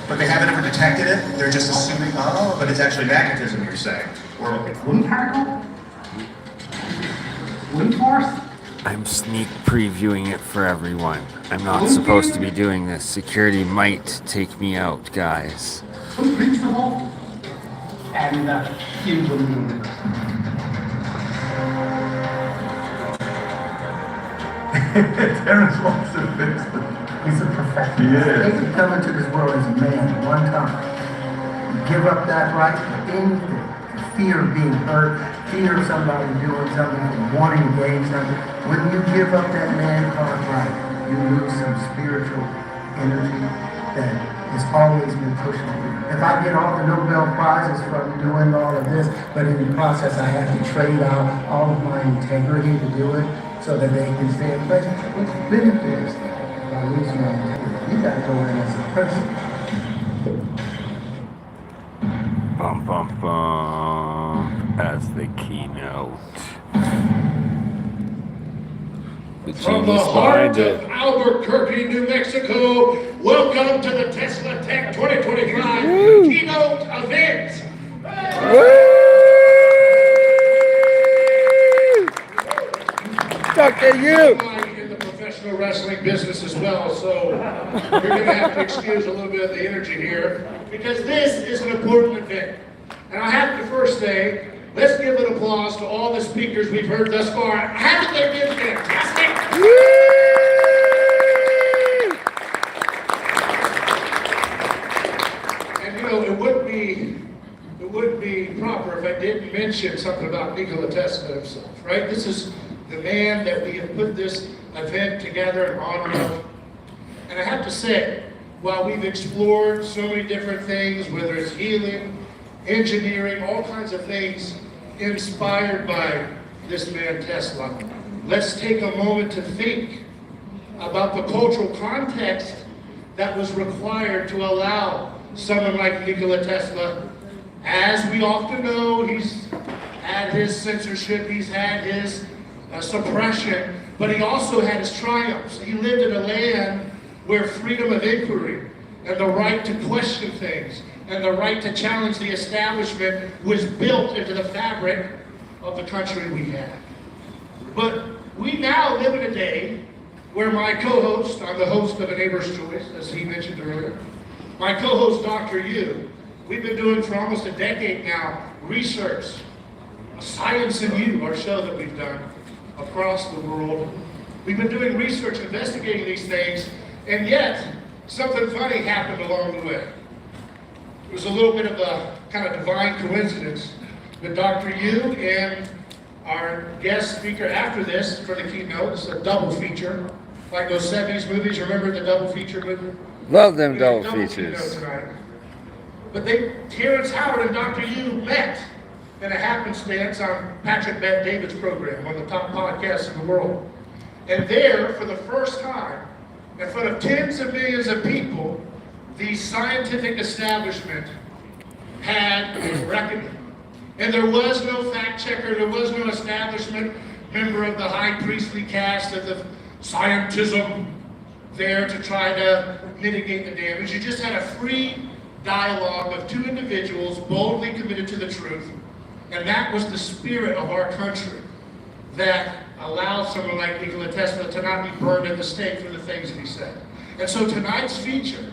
but they haven't ever detected it. They're just assuming, oh, but it's actually magnetism, you're saying. Or wind particle? Wind force? I'm sneak previewing it for everyone. I'm not supposed to be doing this. Security might take me out, guys. Unreasonable and human. Terrence wants to fix it. He's a professional. Yeah. He can come into this world as a man one time. Give up that right for anything. The fear of being hurt, fear of somebody doing something, wanting to gain something. When you give up that man card right, you lose some spiritual energy that has always been pushing you. If I get all the Nobel Prizes from doing all of this, but in the process I have to trade out all of my integrity to do it, so that they can say, but what's the benefit by losing my integrity? You gotta go in as a person. Bum bum bum as the keynote. The From the genius heart behind it. of Albuquerque, New Mexico, welcome to the Teslatech 2025 keynote event. Dr. You! I'm in the professional wrestling business as well, so you're going to have to excuse a little bit of the energy here, because this is an important event. And I have to first say, let's give an applause to all the speakers we've heard thus far. Haven't they been fantastic? And you know, it would be proper if I didn't mention something about Nikola Tesla himself, right? This is the man that we have put this event together in honor of. And I have to say, while we've explored so many different things, whether it's healing, engineering, all kinds of things inspired by this man Tesla, let's take a moment to think about the cultural context that was required to allow someone like Nikola Tesla. As we often know, he's had his censorship, he's had his suppression, but he also had his triumphs. He lived in a land where freedom of inquiry and the right to question things and the right to challenge the establishment was built into the fabric of the country we have. But we now live in a day where my co-host, I'm the host of A Neighbor's Choice, as he mentioned earlier, my co-host, Dr. Yu, we've been doing for almost a decade now research, Science and You, our show that we've done across the world. We've been doing research, investigating these things, and yet something funny happened along the way. It was a little bit of a kind of divine coincidence that Dr. Yu and our guest speaker after this for the keynote, it's a double feature, like those 70s movies, remember the double feature movie? Love them double features. But Terrence Howard and Dr. Yu met in a happenstance on Patrick Bet-David's program, one of the top podcasts in the world. And there, for the first time, in front of tens of millions of people, the scientific establishment had a reckoning. And there was no fact checker, there was no establishment member of the high priestly caste of the scientism there to try to mitigate the damage. You just had a free dialogue of two individuals boldly committed to the truth. And that was the spirit of our country that allowed someone like Nikola Tesla to not be burned at the stake for the things that he said. And so tonight's feature,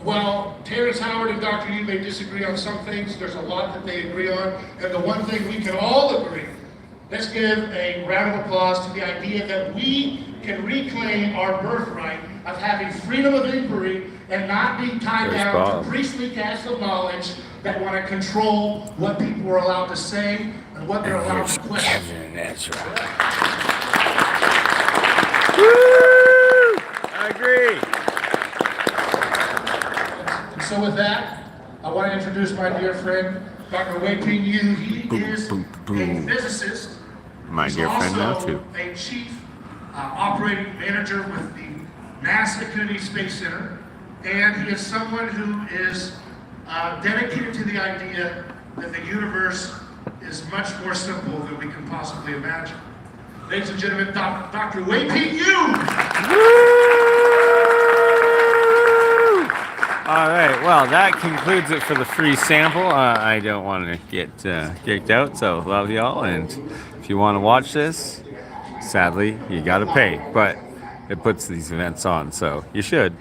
while Terrence Howard and Dr. Yu may disagree on some things, there's a lot that they agree on. And the one thing we can all agree, let's give a round of applause to the idea that we can reclaim our birthright of having freedom of inquiry and not be tied down to priestly castes of knowledge that want to control what people are allowed to say and what they're allowed to question. Kevin, that's right. I agree. So with that, I want to introduce my dear friend, Dr. Wei-Ping Yu. He is a physicist. My dear friend now too. A chief operating manager with the NASA Kennedy Space Center, and he is someone who is dedicated to the idea that the universe is much more simple than we can possibly imagine. Ladies and gentlemen, Dr. Wei-Ping Yu. All right, well, that concludes it for the free sample. I don't want to get kicked out, so love y'all. And if you want to watch this, sadly, you got to pay. But it puts these events on, so you should.